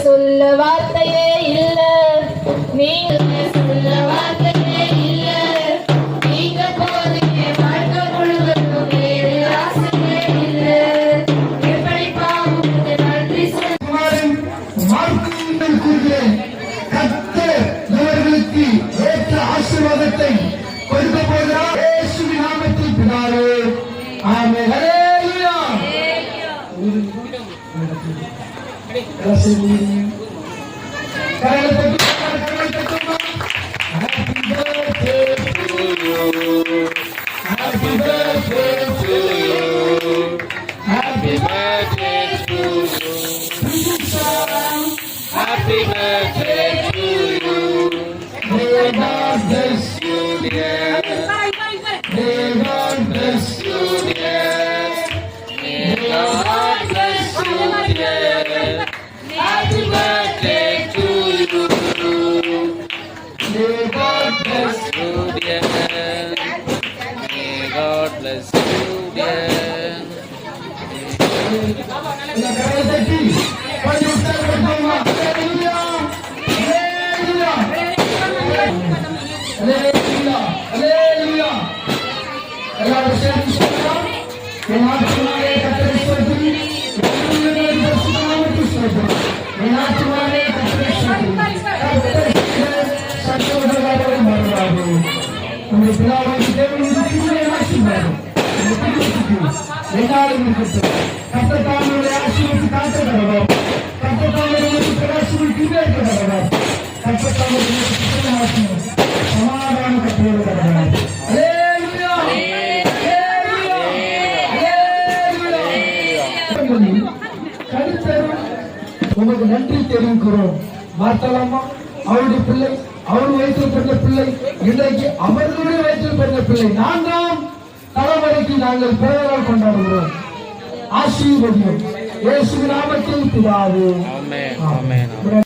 சொல்ல வார்த்தையே இல்ல, நீங்க சொல்ல வார்த்தையே இல்ல, நீங்க போதுமே வாழ்க்கை முழுவதும் வேறு ஆசையே இல்ல. எப்படி பாவம் நன்றி கர்த்தர் இவர்களுக்கு ஏற்ற ஆசீர்வாதத்தை கொடுக்க போகிறார். இயேசுவின் நாமத்தில் பிதாவே, ஆமென். ஹல்லேலூயா. Happy birthday to you. Happy birthday to you. Happy birthday to you. May God bless you, dear. May God bless you, dear. May God bless you, dear. Happy birthday to you. May God bless you, dear. May God bless you, dear. உமக்கு நன்றி தெரிவிக்கிறோம். மாற்றலாமா? அவருடைய பிள்ளை, அவர் வயிற்றில் பிறந்த பிள்ளை, இன்றைக்கு அவர்களுடைய வயிற்றில் பிறந்த பிள்ளை, நான்காம் தலைமுறைக்கு நாங்கள் பிறந்தநாள் கொண்டாடுகிறோம். ஆசீர்வதியும் இயேசுவின் நாமத்தில் பிதாவே, ஆமென்.